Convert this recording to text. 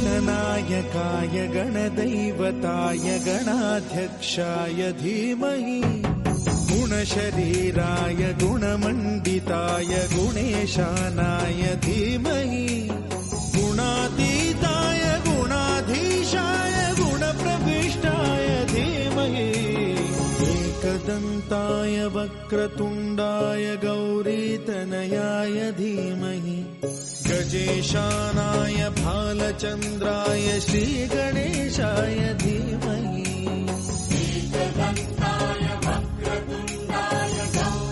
गणनायकाय गणदैवताय गणाध्यक्षाय धीमहि गुणशरीराय गुणमण्डिताय गुणेशानाय धीमहि गुणातीताय गुणाधीशाय गुणप्रविष्टाय धीमहि एकदन्ताय वक्रतुण्डाय गौरीतनयाय धीमहि गजेशानाय भालचन्द्राय श्रीगणेशाय धीमहि